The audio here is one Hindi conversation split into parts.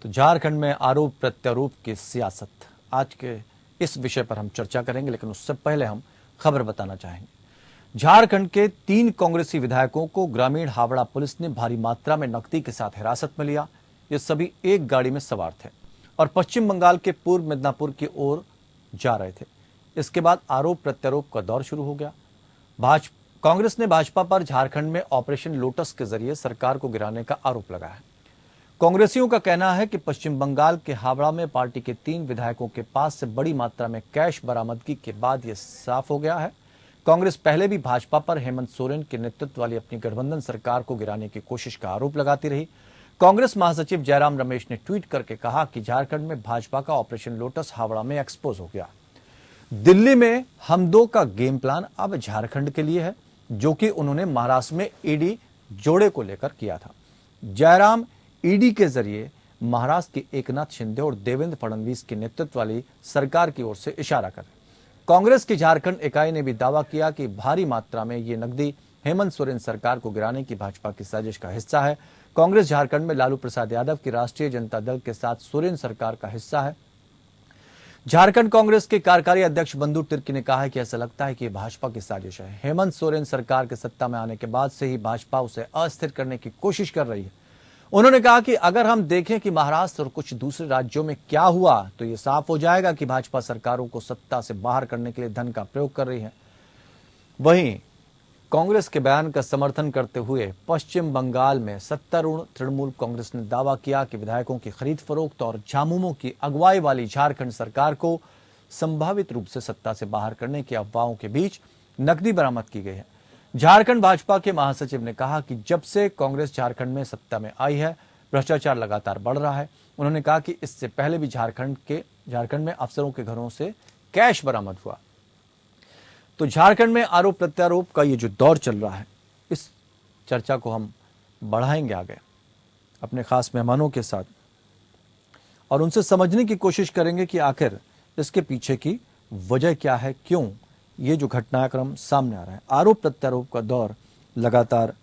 तो झारखंड में आरोप प्रत्यारोप की सियासत, आज के इस विषय पर हम चर्चा करेंगे, लेकिन उससे पहले हम खबर बताना चाहेंगे। झारखंड के 3 कांग्रेसी विधायकों को ग्रामीण हावड़ा पुलिस ने भारी मात्रा में नकदी के साथ हिरासत में लिया। ये सभी एक गाड़ी में सवार थे और पश्चिम बंगाल के पूर्व मिदनापुर की ओर जा रहे थे। इसके बाद आरोप प्रत्यारोप का दौर शुरू हो गया। कांग्रेस ने भाजपा पर झारखंड में ऑपरेशन लोटस के जरिए सरकार को गिराने का आरोप लगाया है। कांग्रेसियों का कहना है कि पश्चिम बंगाल के हावड़ा में पार्टी के 3 विधायकों के पास से बड़ी मात्रा में कैश बरामदगी के बाद यह साफ हो गया है। कांग्रेस पहले भी भाजपा पर हेमंत सोरेन के नेतृत्व वाली अपनी गठबंधन सरकार को गिराने की कोशिश का आरोप लगाती रही। कांग्रेस महासचिव जयराम रमेश ने ट्वीट करके कहा कि झारखंड में भाजपा का ऑपरेशन लोटस हावड़ा में एक्सपोज हो गया। दिल्ली में हम दो का गेम प्लान अब झारखंड के लिए है, जो कि उन्होंने महाराष्ट्र में ईडी जोड़े को लेकर किया था। जयराम ईडी के जरिए महाराष्ट्र के एकनाथ शिंदे और देवेंद्र फडणवीस के नेतृत्व वाली सरकार की ओर से इशारा कर। कांग्रेस की झारखंड इकाई ने भी दावा किया कि भारी मात्रा में ये नकदी हेमंत सोरेन सरकार को गिराने की भाजपा की साजिश का हिस्सा है। कांग्रेस झारखंड में लालू प्रसाद यादव की राष्ट्रीय जनता दल के साथ सोरेन सरकार का हिस्सा है। झारखंड कांग्रेस के कार्यकारी अध्यक्ष बंधु तिर्की ने कहा है कि ऐसा लगता है कि यह भाजपा की साजिश है। हेमंत सोरेन सरकार के सत्ता में आने के बाद से ही भाजपा उसे अस्थिर करने की कोशिश कर रही है। उन्होंने कहा कि अगर हम देखें कि महाराष्ट्र और कुछ दूसरे राज्यों में क्या हुआ, तो यह साफ हो जाएगा कि भाजपा सरकारों को सत्ता से बाहर करने के लिए धन का प्रयोग कर रही है। वहीं कांग्रेस के बयान का समर्थन करते हुए पश्चिम बंगाल में सत्तारूढ़ तृणमूल कांग्रेस ने दावा किया कि विधायकों की खरीद फरोख्त और झामुमो की अगुवाई वाली झारखंड सरकार को संभावित रूप से सत्ता से बाहर करने की अफवाहों के बीच नकदी बरामद की गई है। झारखंड भाजपा के महासचिव ने कहा कि जब से कांग्रेस झारखंड में सत्ता में आई है, भ्रष्टाचार लगातार बढ़ रहा है। उन्होंने कहा कि इससे पहले भी झारखंड में अफसरों के घरों से कैश बरामद हुआ। तो झारखंड में आरोप प्रत्यारोप का ये जो दौर चल रहा है, इस चर्चा को हम बढ़ाएंगे आगे अपने खास मेहमानों के साथ और उनसे समझने की कोशिश करेंगे कि आखिर इसके पीछे की वजह क्या है, क्यों ये जो घटनाक्रम सामने आ रहा है। आरोप प्रत्यारोप का दौर लगातार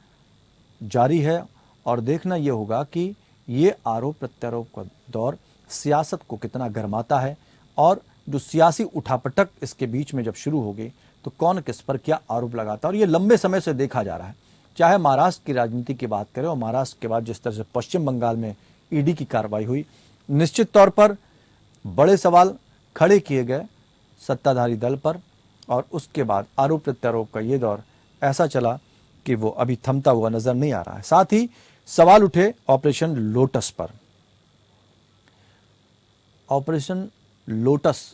जारी है और देखना यह होगा कि ये आरोप प्रत्यारोप का दौर सियासत को कितना गरमाता है और जो सियासी उठापटक इसके बीच में जब शुरू होगी तो कौन किस पर क्या आरोप लगाता है। और ये लंबे समय से देखा जा रहा है, चाहे महाराष्ट्र की राजनीति की बात करें और महाराष्ट्र के बाद जिस तरह से पश्चिम बंगाल में ईडी की कार्रवाई हुई, निश्चित तौर पर बड़े सवाल खड़े किए गए सत्ताधारी दल पर और उसके बाद आरोप प्रत्यारोप का ये दौर ऐसा चला कि वो अभी थमता हुआ नजर नहीं आ रहा है। साथ ही सवाल उठे ऑपरेशन लोटस पर। ऑपरेशन लोटस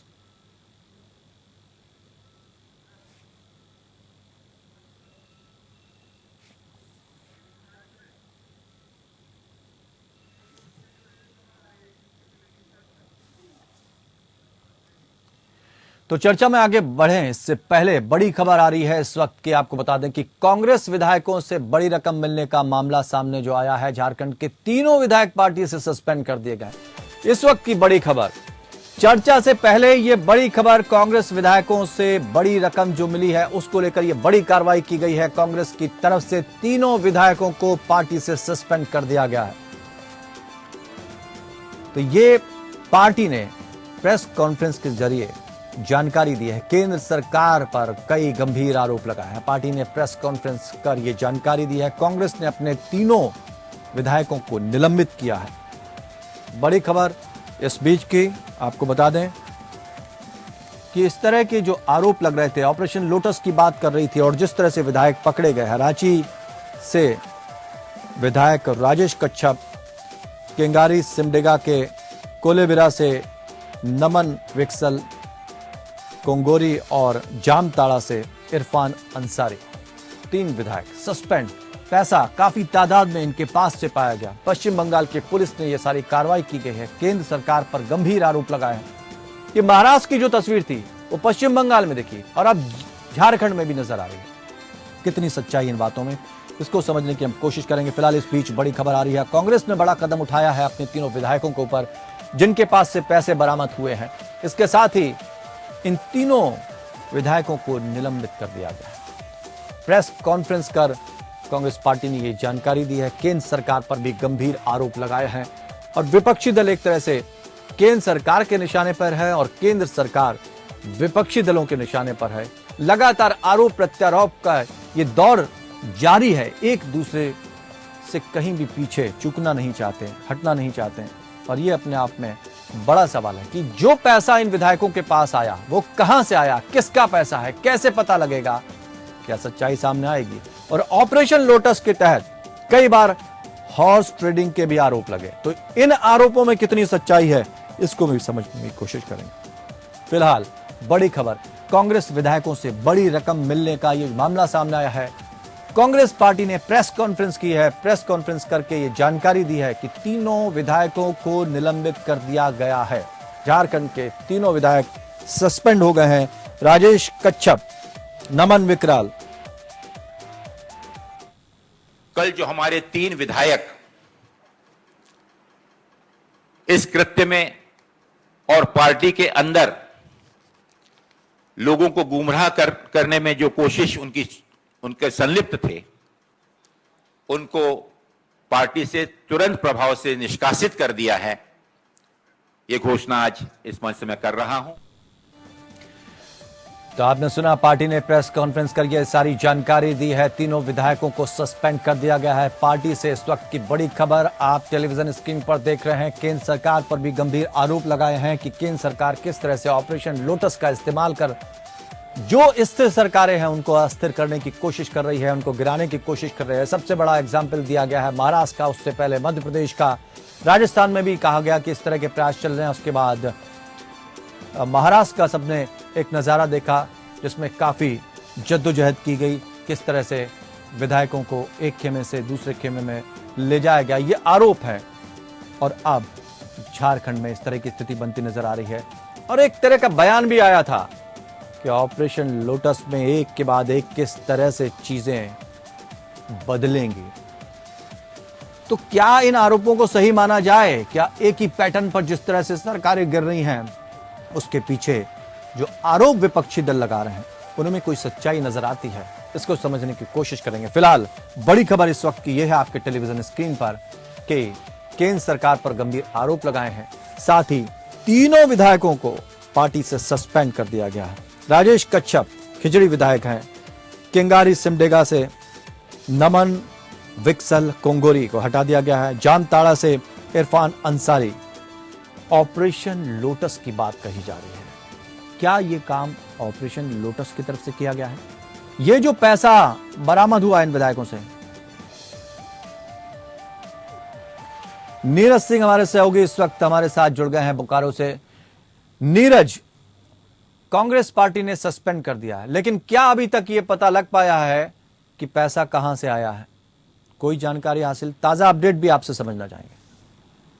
तो चर्चा में आगे बढ़े इससे पहले बड़ी खबर आ रही है इस वक्त की। आपको बता दें कि कांग्रेस विधायकों से बड़ी रकम मिलने का मामला सामने जो आया है, झारखंड के 3 विधायक पार्टी से सस्पेंड कर दिए गए। इस वक्त की बड़ी खबर, चर्चा से पहले ये बड़ी खबर, कांग्रेस विधायकों से बड़ी रकम जो मिली है उसको लेकर यह बड़ी कार्रवाई की गई है। कांग्रेस की तरफ से 3 विधायकों को पार्टी से सस्पेंड कर दिया गया है। तो ये पार्टी ने प्रेस कॉन्फ्रेंस के जरिए जानकारी दी है। केंद्र सरकार पर कई गंभीर आरोप लगाए हैं। पार्टी ने प्रेस कॉन्फ्रेंस कर यह जानकारी दी है। कांग्रेस ने अपने 3 विधायकों को निलंबित किया है। बड़ी खबर इस बीच की आपको बता दें कि इस तरह के जो आरोप लग रहे थे, ऑपरेशन लोटस की बात कर रही थी और जिस तरह से विधायक पकड़े गए हैं, रांची से विधायक राजेश कच्छप, केंगारी सिमडेगा के कोलेबिरा से नमन विक्सल, कोंगोरी और जामताड़ा से इरफान अंसारी, 3 विधायक सस्पेंड। पैसा काफी तादाद में इनके पास से पाया गया। पश्चिम बंगाल की पुलिस ने यह सारी कार्रवाई की गई है। केंद्र सरकार पर गंभीर आरोप लगाए हैं। ये महाराष्ट्र की जो तस्वीर थी वो पश्चिम बंगाल में दिखी और अब झारखंड में भी नजर आ रही है। कितनी सच्चाई इन बातों में, इसको समझने की हम कोशिश करेंगे। फिलहाल इस बीच बड़ी खबर आ रही है, कांग्रेस ने बड़ा कदम उठाया है अपने 3 विधायकों के ऊपर जिनके पास से पैसे बरामद हुए हैं। इसके साथ ही इन 3 विधायकों को निलंबित कर दिया गया। प्रेस कॉन्फ्रेंस कर कांग्रेस पार्टी ने यह जानकारी दी है। केंद्र सरकार पर भी गंभीर आरोप लगाए हैं और विपक्षी दल एक तरह से केंद्र सरकार के निशाने पर है और केंद्र सरकार विपक्षी दलों के निशाने पर है। लगातार आरोप प्रत्यारोप का ये दौर जारी है, एक दूसरे से कहीं भी पीछे चूकना नहीं चाहते, हटना नहीं चाहते। और ये अपने आप में बड़ा सवाल है कि जो पैसा इन विधायकों के पास आया वो कहां से आया, किसका पैसा है, कैसे पता लगेगा, क्या सच्चाई सामने आएगी। और ऑपरेशन लोटस के तहत कई बार हॉर्स ट्रेडिंग के भी आरोप लगे, तो इन आरोपों में कितनी सच्चाई है इसको भी समझने की कोशिश करेंगे। फिलहाल बड़ी खबर, कांग्रेस विधायकों से बड़ी रकम मिलने का ये मामला सामने आया है। कांग्रेस पार्टी ने प्रेस कॉन्फ्रेंस की है, प्रेस कॉन्फ्रेंस करके ये जानकारी दी है कि तीनों विधायकों को निलंबित कर दिया गया है। झारखंड के तीनों विधायक सस्पेंड हो गए हैं। राजेश कच्छप, नमन विकराल। कल जो हमारे 3 विधायक इस कृत्य में और पार्टी के अंदर लोगों को गुमराह करने में जो कोशिश उनके संलिप्त थे, उनको पार्टी से तुरंत प्रभाव से निष्कासित कर दिया है। यह घोषणा आज इस मंच से मैं कर रहा हूं। तो आपने सुना, पार्टी ने प्रेस कॉन्फ्रेंस करके सारी जानकारी दी है। तीनों विधायकों को सस्पेंड कर दिया गया है पार्टी से। इस वक्त की बड़ी खबर आप टेलीविजन स्क्रीन पर देख रहे हैं। केंद्र सरकार पर भी गंभीर आरोप लगाए हैं कि केंद्र सरकार किस तरह से ऑपरेशन लोटस का इस्तेमाल कर जो स्थिर सरकारें हैं उनको अस्थिर करने की कोशिश कर रही है, उनको गिराने की कोशिश कर रही है। सबसे बड़ा एग्जाम्पल दिया गया है महाराष्ट्र का, उससे पहले मध्य प्रदेश का, राजस्थान में भी कहा गया कि इस तरह के प्रयास चल रहे हैं। उसके बाद महाराष्ट्र का सबने एक नज़ारा देखा जिसमें काफ़ी जद्दोजहद की गई, किस तरह से विधायकों को एक खेमे से दूसरे खेमे में ले जाया गया, ये आरोप है। और अब झारखंड में इस तरह की स्थिति बनती नजर आ रही है। और एक तरह का बयान भी आया था कि ऑपरेशन लोटस में एक के बाद एक किस तरह से चीजें बदलेंगी। तो क्या इन आरोपों को सही माना जाए? क्या एक ही पैटर्न पर जिस तरह से सरकारें गिर रही हैं उसके पीछे जो आरोप विपक्षी दल लगा रहे हैं उनमें कोई सच्चाई नजर आती है? इसको समझने की कोशिश करेंगे। फिलहाल बड़ी खबर इस वक्त की यह है आपके टेलीविजन स्क्रीन पर कि केंद्र सरकार पर गंभीर आरोप लगाए हैं, साथ ही तीनों विधायकों को पार्टी से सस्पेंड कर दिया गया है। राजेश कच्छप खिचड़ी विधायक हैं। केंगारी सिमडेगा से नमन विकसल कोंगोरी को हटा दिया गया है। जामताड़ा से इरफान अंसारी। ऑपरेशन लोटस की बात कही जा रही है। क्या यह काम ऑपरेशन लोटस की तरफ से किया गया है? यह जो पैसा बरामद हुआ इन विधायकों से, नीरज सिंह हमारे सहयोगी इस वक्त हमारे साथ जुड़ गए हैं बोकारो से। नीरज, कांग्रेस पार्टी ने सस्पेंड कर दिया है, लेकिन क्या अभी तक ये पता लग पाया है कि पैसा कहां से आया है? कोई जानकारी हासिल, ताजा अपडेट भी आपसे समझना चाहेंगे।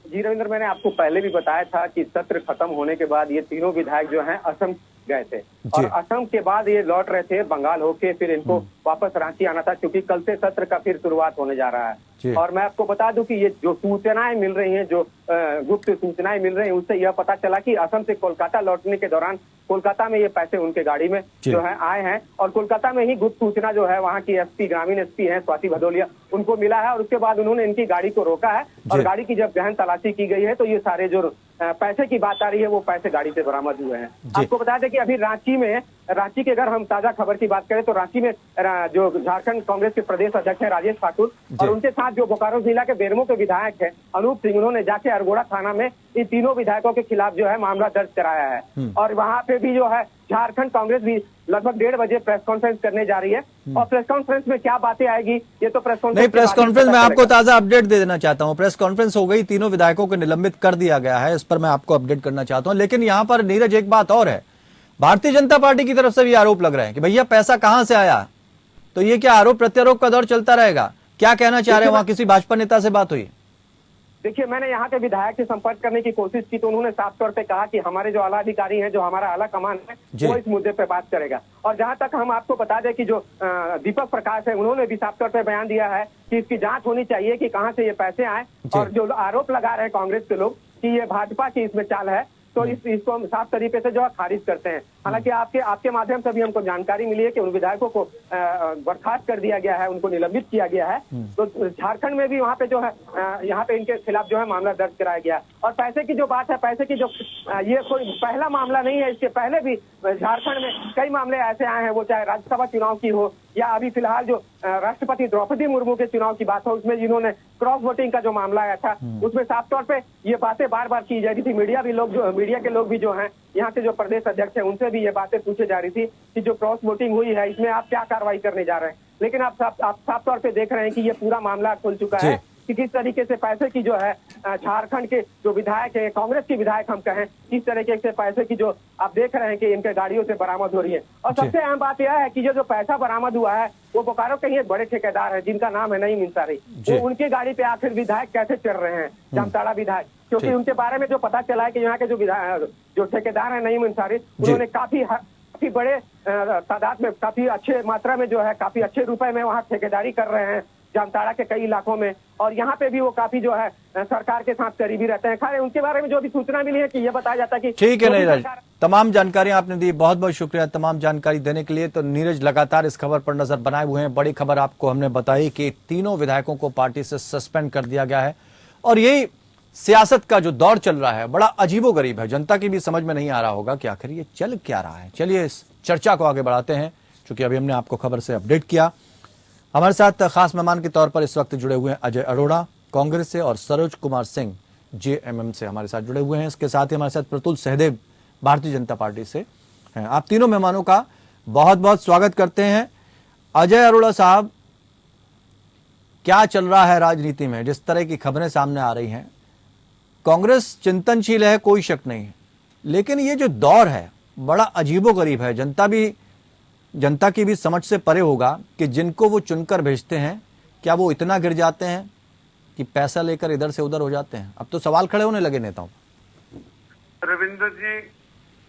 जी रविंद्र, मैंने आपको पहले भी बताया था कि सत्र खत्म होने के बाद ये तीनों विधायक जो हैं असम गए थे और असम के बाद ये लौट रहे थे बंगाल होके, फिर इनको वापस रांची आना था क्योंकि कल से सत्र का फिर शुरुआत होने जा रहा है। और मैं आपको बता दूं कि ये जो सूचनाएं मिल रही हैं, जो गुप्त सूचनाएं मिल रही हैं, उससे यह पता चला कि असम से कोलकाता लौटने के दौरान कोलकाता में ये पैसे उनके गाड़ी में जो है आए हैं और कोलकाता में ही गुप्त सूचना जो है वहाँ की एसपी, ग्रामीण एसपी हैं स्वाति भदौलिया, उनको मिला है और उसके बाद उन्होंने इनकी गाड़ी को रोका है और गाड़ी की जब गहन तलाशी की गई है तो ये सारे जो पैसे की बात आ रही है वो पैसे गाड़ी से बरामद हुए हैं। आपको बता दें कि अभी रांची के अगर हम ताजा खबर की बात करें तो रांची में जो झारखंड कांग्रेस के प्रदेश अध्यक्ष हैं राजेश ठाकुर और उनके साथ जो बोकारो जिला के बेरमो के विधायक हैं अनूप सिंह, उन्होंने जाके अरगोड़ा थाना में इन तीनों विधायकों के खिलाफ जो है मामला दर्ज कराया है। और वहाँ पे भी जो है झारखंड कांग्रेस भी लगभग 1:30 बजे प्रेस कॉन्फ्रेंस करने जा रही है और प्रेस कॉन्फ्रेंस में क्या बातें आएगी ये तो प्रेस कॉन्फ्रेंस में आपको ताजा अपडेट दे देना चाहता हूं। प्रेस कॉन्फ्रेंस हो गई, तीनों विधायकों को निलंबित कर दिया गया है, इस पर मैं आपको अपडेट करना चाहता हूं। लेकिन यहां पर नीरज एक बात और है, भारतीय जनता पार्टी की तरफ से भी आरोप लग रहे हैं कि भैया पैसा कहां से आया। तो ये क्या आरोप प्रत्यारोप का दौर चलता रहेगा? क्या कहना चाह रहे हैं? वहां किसी भाजपा नेता से बात हुई? देखिए, मैंने यहाँ के विधायक से संपर्क करने की कोशिश की तो उन्होंने साफ तौर पे कहा कि हमारे जो आला अधिकारी हैं, जो हमारा आला कमान है, वो इस मुद्दे पे बात करेगा। और जहाँ तक हम आपको बता दें कि जो दीपक प्रकाश है, उन्होंने भी साफ तौर पे बयान दिया है कि इसकी जांच होनी चाहिए कि कहाँ से ये पैसे आए। और जो आरोप लगा रहे हैं कांग्रेस के लोग कि ये भाजपा की इसमें चाल है, तो इसको हम साफ तरीके से जो है खारिज करते हैं। हालांकि आपके आपके माध्यम से भी हमको जानकारी मिली है कि उन विधायकों को बर्खास्त कर दिया गया है, उनको निलंबित किया गया है। तो झारखंड में भी वहाँ पे जो है यहाँ पे इनके खिलाफ जो है मामला दर्ज कराया गया। और पैसे की जो बात है, पैसे की जो ये कोई पहला मामला नहीं है, इसके पहले भी झारखंड में कई मामले ऐसे आए हैं, वो चाहे राज्यसभा चुनाव की हो या अभी फिलहाल जो राष्ट्रपति द्रौपदी मुर्मू के चुनाव की बात हो, उसमें जिन्होंने क्रॉस वोटिंग का जो मामला आया था, उसमें साफ तौर पे ये बातें बार बार की जा रही थी। मीडिया के लोग भी जो हैं, यहाँ के जो प्रदेश अध्यक्ष हैं, उनसे भी ये बातें पूछे जा रही थी कि जो क्रॉस वोटिंग हुई है, इसमें आप क्या कार्रवाई करने जा रहे हैं। लेकिन आप साफ तौर पे देख रहे हैं कि ये पूरा मामला खुल चुका है कि किस तरीके से पैसे की जो है झारखंड के जो विधायक है, कांग्रेस के विधायक हम कहें, किस तरीके से पैसे की जो आप देख रहे हैं कि इनके गाड़ियों से बरामद हो रही है। और सबसे अहम बात यह है कि जो पैसा बरामद हुआ है वो बोकारो के ही एक बड़े ठेकेदार है जिनका नाम है नईम अंसारी। वो उनकी गाड़ी पे आखिर विधायक कैसे चढ़ रहे हैं, जामताड़ा विधायक, क्योंकि उनके बारे में जो पता चला है कि यहाँ के जो ठेकेदार है नईम अंसारी, उन्होंने काफी बड़े तादाद में, काफी अच्छे मात्रा में जो है, काफी अच्छे रुपए में वहाँ ठेकेदारी कर रहे हैं जामताड़ा के कई इलाकों में। और यहाँ पे भी वो काफी जो है सरकार के साथ करीबी रहते हैं। खैर उनके बारे में जो भी सूचना मिली है कि ये बताया जाता है कि ठीक है नीरज, तमाम जानकारी आपने दी, बहुत बहुत शुक्रिया तमाम जानकारी देने के लिए। तो नीरज लगातार इस खबर पर नजर बनाए हुए हैं। बड़ी खबर आपको हमने बताई कि तीनों विधायकों को पार्टी से सस्पेंड कर दिया गया है और यही सियासत का जो दौर चल रहा है बड़ा अजीबोगरीब है। जनता की भी समझ में नहीं आ रहा होगा कि आखिर ये चल क्या रहा है। चलिए इस चर्चा को आगे बढ़ाते हैं, क्योंकि अभी हमने आपको खबर से अपडेट किया। हमारे साथ खास मेहमान के तौर पर इस वक्त जुड़े हुए हैं अजय अरोड़ा कांग्रेस से और सरोज कुमार सिंह जेएमएम से हमारे साथ जुड़े हुए हैं। इसके साथ ही हमारे साथ प्रतुल सहदेव भारतीय जनता पार्टी से हैं। आप तीनों मेहमानों का बहुत बहुत स्वागत करते हैं। अजय अरोड़ा साहब, क्या चल रहा है राजनीति में? जिस तरह की खबरें सामने आ रही हैं, कांग्रेस चिंतनशील है, कोई शक नहीं है, लेकिन ये जो दौर है बड़ा अजीबोगरीब है। जनता की भी समझ से परे होगा कि जिनको वो चुनकर भेजते हैं, क्या वो इतना गिर जाते हैं कि पैसा लेकर इधर से उधर हो जाते हैं? अब तो सवाल खड़े होने लगे नेताओं। रविंद्र जी,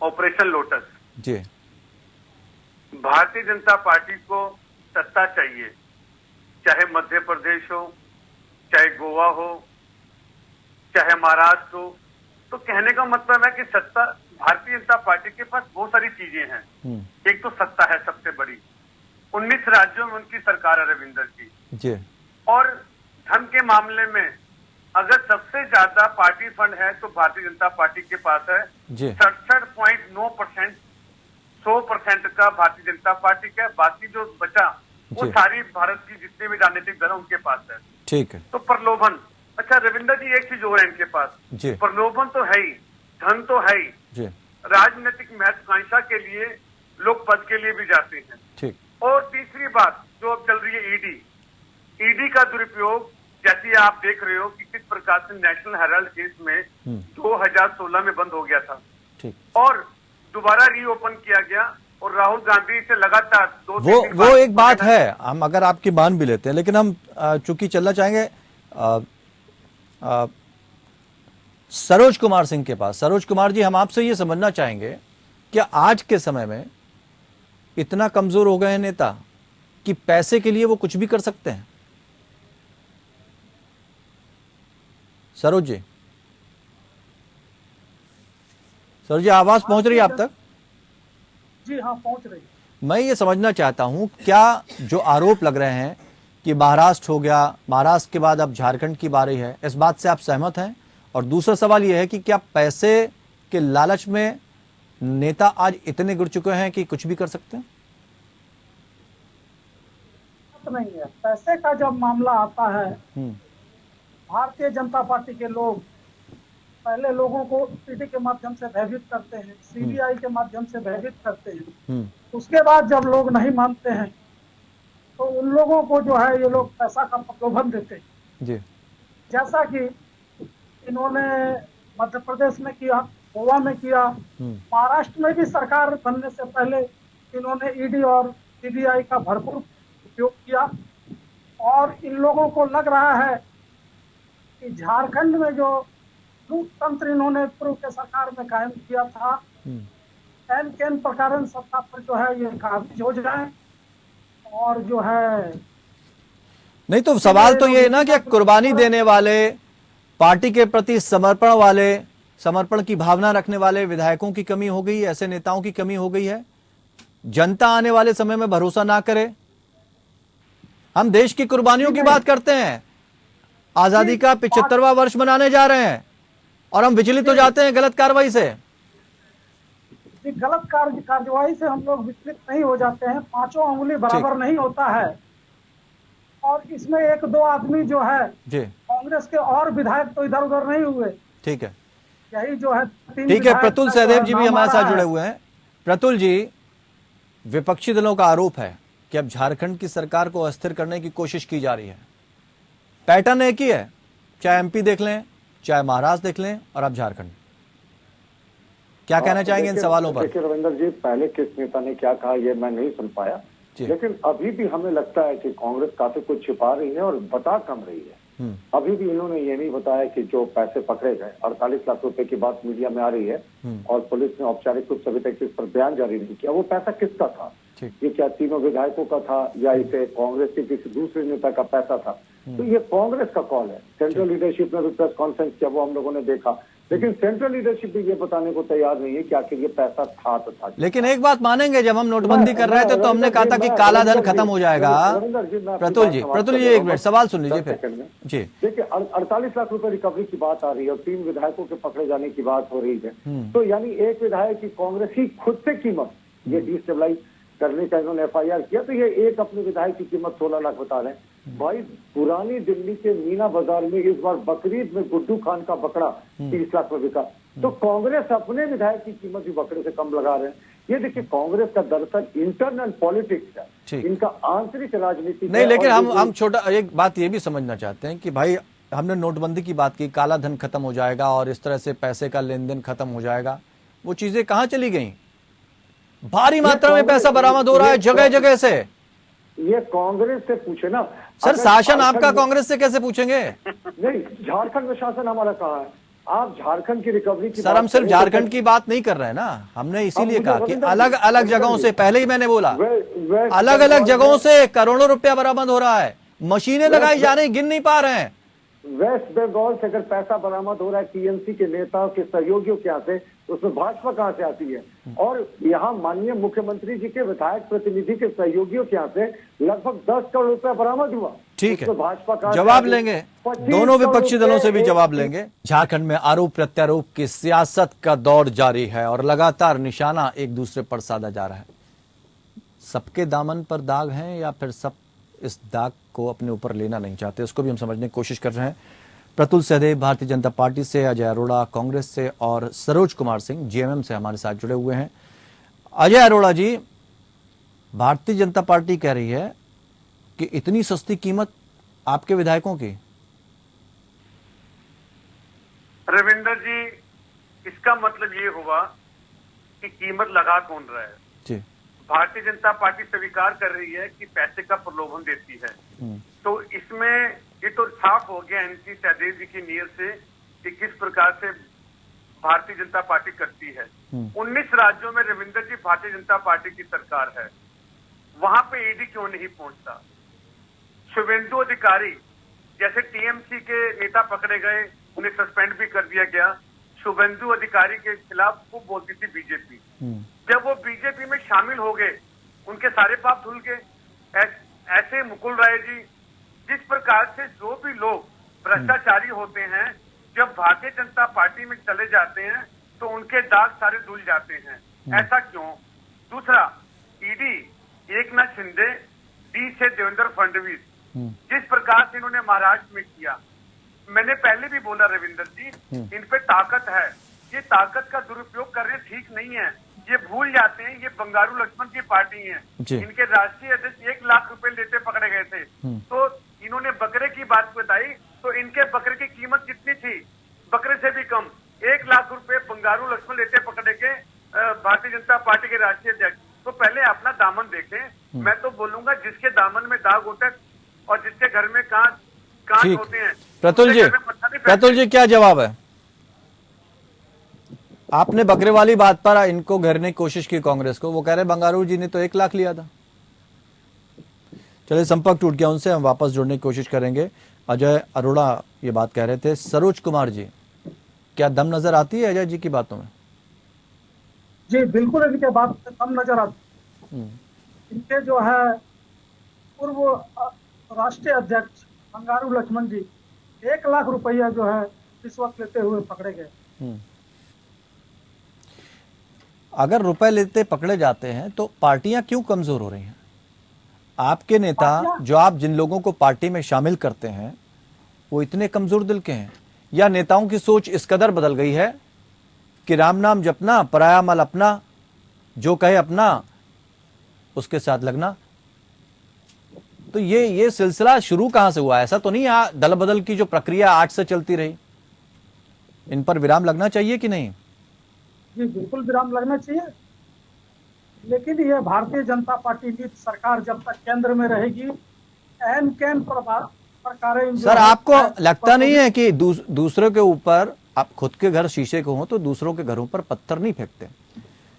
ऑपरेशन लोटस जी, भारतीय जनता पार्टी को सत्ता चाहिए, चाहे मध्य प्रदेश हो, चाहे गोवा हो, चाहे महाराष्ट्र हो। तो कहने का मतलब है कि सत्ता, भारतीय जनता पार्टी के पास बहुत सारी चीजें हैं। एक तो सत्ता है सबसे बड़ी, 19 राज्यों में उनकी सरकार है रविंद्र जी। और धन के मामले में अगर सबसे ज्यादा पार्टी फंड है तो भारतीय जनता पार्टी के पास है। 67.9%, 100% का भारतीय जनता पार्टी का, बाकी जो बचा वो सारी भारत की जितने भी राजनीतिक दल उनके पास है। ठीक है। तो प्रलोभन, अच्छा रविंद्र जी, एक चीज और है इनके पास, प्रलोभन तो है ही, धन तो है ही, राजनीतिक महत्वाकांक्षा के लिए लोग पद के लिए भी जाते हैं। ठीक। और तीसरी बात जो अब चल रही है, ईडी का दुरुपयोग, जैसे आप देख रहे हो कि किस प्रकार से नेशनल हेराल्ड केस में 2016 में बंद हो गया था। ठीक। और दोबारा रीओपन किया गया और राहुल गांधी से लगातार वो एक बात है, हम अगर आपकी मान भी लेते हैं, लेकिन हम चूंकि चलना चाहेंगे सरोज कुमार सिंह के पास। सरोज कुमार जी, हम आपसे ये समझना चाहेंगे कि आज के समय में इतना कमजोर हो गए हैं नेता कि पैसे के लिए वो कुछ भी कर सकते हैं? सरोज जी, आवाज पहुंच रही है आप तक? जी हाँ, पहुंच रही है। मैं ये समझना चाहता हूं, क्या जो आरोप लग रहे हैं कि महाराष्ट्र हो गया, महाराष्ट्र के बाद अब झारखंड की बारी है, इस बात से आप सहमत हैं? और दूसरा सवाल यह है कि क्या पैसे के लालच में नेता आज इतने गिर चुके हैं कि कुछ भी कर सकते हैं? नहीं है, पैसे का जब मामला आता है, भारतीय जनता पार्टी के लोग पहले लोगों को ईडी के माध्यम से भयभीत करते हैं, सीबीआई के माध्यम से भयभीत करते हैं। उसके बाद जब लोग नहीं मानते हैं तो उन लोगों को जो है ये लोग पैसा का प्रलोभन देते हैं। जी। जैसा कि इन्होंने मध्य प्रदेश में किया, गोवा में किया, महाराष्ट्र में भी सरकार बनने से पहले इन्होंने ईडी और सीबीआई का भरपूर उपयोग किया। और इन लोगों को लग रहा है कि झारखंड में जो लोकतंत्र इन्होंने पूर्व के सरकार में कायम किया था, एन प्रकार सत्ता पर जो है ये काबिज हो जाए। और जो है नहीं, तो सवाल तो ये है ना कि कुर्बानी देने वाले, पार्टी के प्रति समर्पण वाले, समर्पण की भावना रखने वाले विधायकों की कमी हो गई, ऐसे नेताओं की कमी हो गई है? जनता आने वाले समय में भरोसा ना करे? हम देश की कुर्बानियों की बात करते हैं, आजादी का 75वां वर्ष मनाने जा रहे हैं और हम विचलित हो जाते हैं गलत कार्रवाई से। गलत कार्यवाही से हम लोग विचलित नहीं हो जाते हैं, पांचों अंगुली बराबर नहीं होता है। और इसमें एक दो आदमी जो है जी कांग्रेस के और विधायक तो इधर उधर नहीं हुए, ठीक है, यही जो है ठीक है। प्रतुल सहदेव जी भी हमारे साथ जुड़े हुए हैं। प्रतुल जी, विपक्षी दलों का आरोप है कि अब झारखंड की सरकार को अस्थिर करने की कोशिश की जा रही है। पैटर्न एक ही है, चाहे एमपी देख लें, चाहे महाराष्ट्र देख लें और अब झारखंड। क्या कहना चाहेंगे इन सवालों पर? देखिए रविंदर जी, पहले किस नेता ने क्या कहा ये मैं नहीं सुन पाया, लेकिन अभी भी हमें लगता है कि कांग्रेस काफी कुछ छिपा रही है और बता कम रही है। अभी भी इन्होंने ये नहीं बताया कि जो पैसे पकड़े गए 48 लाख रुपए की बात मीडिया में आ रही है और पुलिस ने औपचारिक रूप से अभी तक इस पर बयान जारी नहीं किया। वो पैसा किसका था? ये क्या तीनों विधायकों का था या इसे कांग्रेस के किसी दूसरे नेता का पैसा था? तो ये कांग्रेस का कॉल है। सेंट्रल लीडरशिप ने भी प्रेस कॉन्फ्रेंस किया, वो हम लोगों ने देखा, लेकिन सेंट्रल लीडरशिप भी ये बताने को तैयार नहीं है कि आखिर ये पैसा था तो था। लेकिन एक बात मानेंगे, जब हम नोटबंदी कर रहे थे तो हमने कहा था कि काला धन खत्म हो जाएगा। प्रतुल जी एक मिनट सवाल सुन लीजिए फिर जी। देखिए 48 लाख रुपए रिकवरी की बात आ रही है और 3 विधायकों के पकड़े जाने की बात हो रही है, तो यानी एक विधायक की कांग्रेस की खुद से कीमत, ये डिस्टेबलाइज करने का इन्होंने FIR किया, तो ये एक अपने विधायक की कीमत 16 लाख बता रहे हैं। भाई पुरानी दिल्ली के मीना बाजार में इस बार बकरीद में गुड्डू खान का बकरा 30 लाख में बिका, तो कांग्रेस अपने विधायक की कीमत भी बकरे से कम लगा रहे हैं। ये देखिए कांग्रेस का दरअसल इंटरनल पॉलिटिक्स है, इनका आंतरिक राजनीति नहीं। लेकिन हम छोटा एक बात ये भी समझना चाहते हैं कि भाई हमने नोटबंदी की बात की, काला धन खत्म हो जाएगा और इस तरह से पैसे का लेन देन खत्म हो जाएगा, वो चीजें कहाँ चली गई? भारी मात्रा में पैसा बरामद हो रहा है जगह जगह से। ये कांग्रेस से पूछे ना सर, शासन आपका कांग्रेस से कैसे पूछेंगे? नहीं, झारखंड में शासन हमारा कहाँ है? आप झारखंड की रिकवरी की सर, हम सिर्फ झारखंड की बात नहीं कर रहे हैं ना, हमने इसीलिए कहा कि अलग अलग जगहों से, पहले ही मैंने बोला, अलग अलग जगहों से करोड़ों रुपया बरामद हो रहा है, मशीनें लगाई जा रही, गिन नहीं पा रहे हैं। वेस्ट बंगाल से अगर पैसा बरामद हो रहा है TMC के नेताओं के सहयोगियों के यहाँ से, उसमें भाजपा कहाँ से आती है? और यहाँ माननीय मुख्यमंत्री जी के विधायक प्रतिनिधि के सहयोगियों के यहाँ से लगभग 10 करोड़ रुपया बरामद हुआ। ठीक है, भाजपा का जवाब लेंगे, दोनों विपक्षी दलों से भी जवाब लेंगे। झारखंड में आरोप प्रत्यारोप की सियासत का दौर जारी है और लगातार निशाना एक दूसरे पर साधा जा रहा है। सबके दामन पर दाग हैं या फिर सब इस दाग को अपने ऊपर लेना नहीं चाहते, उसको भी हम समझने की कोशिश कर रहे हैं। प्रतुल सहदेव भारतीय जनता पार्टी से, अजय अरोड़ा कांग्रेस से और सरोज कुमार सिंह GMM से हमारे साथ जुड़े हुए हैं। अजय अरोड़ा जी, भारतीय जनता पार्टी कह रही है कि इतनी सस्ती कीमत आपके विधायकों की। रविंदर जी, इसका मतलब ये हुआ कि कीमत लगा कौन रहा है जी। भारतीय जनता पार्टी स्वीकार कर रही है कि पैसे का प्रलोभन देती है, तो इसमें ये तो साफ हो गया NC सहदेव जी की नीयत से कि किस प्रकार से भारतीय जनता पार्टी करती है। 19 राज्यों में रविंदर जी भारतीय जनता पार्टी की सरकार है, वहां पे ED क्यों नहीं पहुंचता? शुभेंदु अधिकारी जैसे TMC के नेता पकड़े गए, उन्हें सस्पेंड भी कर दिया गया। शुभेंदु अधिकारी के खिलाफ खूब बोलती थी बीजेपी, जब वो बीजेपी में शामिल हो गए उनके सारे पाप धुल गए। ऐसे मुकुल राय जी, जिस प्रकार से जो भी लोग भ्रष्टाचारी होते हैं जब भारतीय जनता पार्टी में चले जाते हैं तो उनके दाग सारे धुल जाते हैं, ऐसा क्यों? दूसरा, ED एकनाथ शिंदे, D से देवेंद्र फडणवीस, जिस प्रकार से इन्होंने महाराष्ट्र में किया, मैंने पहले भी बोला रविंदर जी, इन पे ताकत है, ये ताकत का दुरुपयोग करने ठीक नहीं है। ये भूल जाते हैं ये बंगारू लक्ष्मण की पार्टी है, इनके राष्ट्रीय अध्यक्ष 1 लाख रुपए लेते पकड़े गए थे, तो इन्होंने बकरे की बात बताई, तो इनके बकरे की कीमत कितनी थी? बकरे से भी कम, 1 लाख रुपए बंगारू लक्ष्मण लेते पकड़े के भारतीय जनता पार्टी के राष्ट्रीय अध्यक्ष। तो पहले अपना दामन देखें। मैं तो बोलूंगा जिसके दामन में दाग होता है और जिसके घर में कांच होते हैं। प्रतुल जी क्या जवाब है? आपने बकरे वाली बात पर इनको घेरने की कोशिश की कांग्रेस को, वो कह रहे बंगारू जी ने तो 1 लाख लिया था। चलिए, संपर्क टूट गया उनसे, हम वापस जुड़ने की कोशिश करेंगे। अजय अरोड़ा ये बात कह रहे थे। सरोज कुमार जी, क्या दम नजर आती है अजय जी की बातों में? जी बिल्कुल, इनके बात से कम नजर आती। इनके जो है पूर्व राष्ट्रीय अध्यक्ष बंगारू लक्ष्मण जी 1 लाख रुपया जो है रिश्वत लेते हुए पकड़े गए। अगर रुपए लेते पकड़े जाते हैं तो पार्टियां क्यों कमजोर हो रही हैं? आपके नेता, जो आप जिन लोगों को पार्टी में शामिल करते हैं, वो इतने कमजोर दिल के हैं, या नेताओं की सोच इस कदर बदल गई है कि राम नाम जपना, पराया मल अपना, जो कहे अपना उसके साथ लगना? तो ये सिलसिला शुरू कहां से हुआ? ऐसा तो नहीं दल बदल की जो प्रक्रिया आज से चलती रही, इन पर विराम लगना चाहिए कि नहीं? जी बिल्कुल विराम लगना चाहिए, लेकिन ये भारतीय जनता पार्टी की सरकार जब तक केंद्र में रहेगी, एन कैन प्रकार सर, आपको लगता नहीं है कि दूसरों के ऊपर, आप खुद के घर शीशे को हो तो दूसरों के घरों पर पत्थर नहीं फेंकते?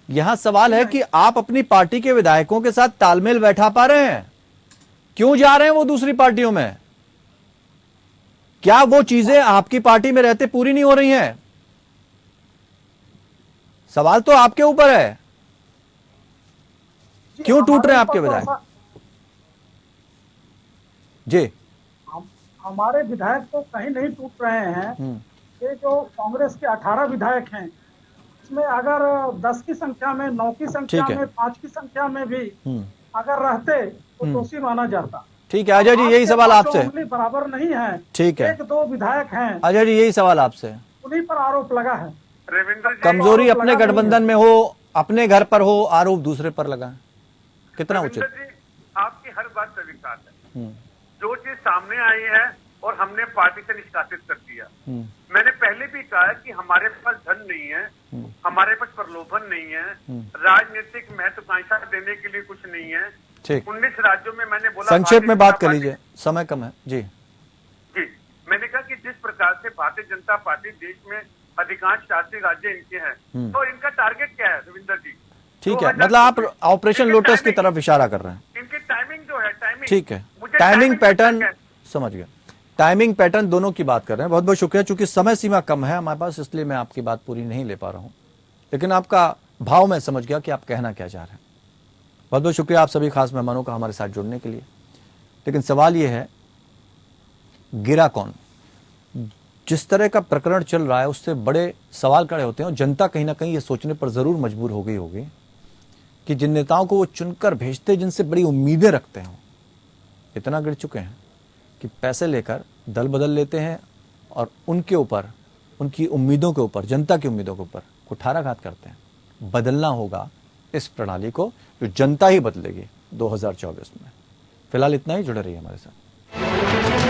यहां सवाल है कि आप अपनी पार्टी के विधायकों के साथ तालमेल बैठा पा रहे हैं? क्यों जा रहे हैं वो दूसरी पार्टियों में? क्या वो चीजें आपकी पार्टी में रहते पूरी नहीं हो रही हैं? सवाल तो आपके ऊपर है। क्यों टूट रहे हैं आपके विधायक? जी, हमारे विधायक तो कहीं नहीं टूट रहे हैं। ये जो कांग्रेस के 18 विधायक हैं, इसमें अगर 10 की संख्या में, 9 की संख्या में, 5 की संख्या में भी अगर रहते तो दोषी माना जाता। ठीक है अजय जी, यही सवाल आपसे। बराबर नहीं है। ठीक है, 1-2 विधायक हैं। अजय जी, यही सवाल आपसे। उन्हीं पर आरोप लगा है। रविंद्र जी, कमजोरी अपने गठबंधन में हो, अपने घर पर हो, आरोप दूसरे पर लगा, कितना उचित? रविंद्र जी, आपकी हर बात स्वीकार है। जो चीज सामने आई है और हमने पार्टी से निष्कासित कर दिया। मैंने पहले भी कहा कि हमारे पास धन नहीं है, हमारे पास प्रलोभन नहीं है, राजनीतिक महत्वाकांक्षा देने के लिए कुछ नहीं है। 19 राज्यों में मैंने बोला, संक्षेप में बात कर लीजिए, समय कम है। जी जी, मैंने कहा कि जिस प्रकार से भारतीय जनता पार्टी देश में अधिकांश शासी राज्य इनके हैं, तो इनका टारगेट क्या है रविंद्र जी? ठीक है, मतलब आप ऑपरेशन लोटस की तरफ इशारा कर रहे हैं। इनकी टाइमिंग जो है, टाइमिंग, ठीक है, टाइमिंग पैटर्न समझ गया। टाइमिंग पैटर्न दोनों की बात कर रहे हैं। बहुत बहुत शुक्रिया। चूंकि समय सीमा कम है हमारे पास, इसलिए मैं आपकी बात पूरी नहीं ले पा रहा हूं, लेकिन आपका भाव मैं समझ गया कि आप कहना क्या चाह रहे हैं। बहुत बहुत शुक्रिया आप सभी खास मेहमानों का हमारे साथ जुड़ने के लिए। लेकिन सवाल यह है, गिरा कौन? जिस तरह का प्रकरण चल रहा है उससे बड़े सवाल खड़े होते हैं, और जनता कहीं ना कहीं ये सोचने पर जरूर मजबूर हो गई होगी कि जिन नेताओं को वो चुनकर भेजते, जिनसे बड़ी उम्मीदें रखते हैं, इतना गिर चुके हैं कि पैसे लेकर दल बदल लेते हैं और उनके ऊपर, उनकी उम्मीदों के ऊपर, जनता की उम्मीदों के ऊपर कुठाराघात करते हैं। बदलना होगा इस प्रणाली को, जो जनता ही बदलेगी 2024 में। फिलहाल इतना ही, जुड़े रहिए हमारे साथ।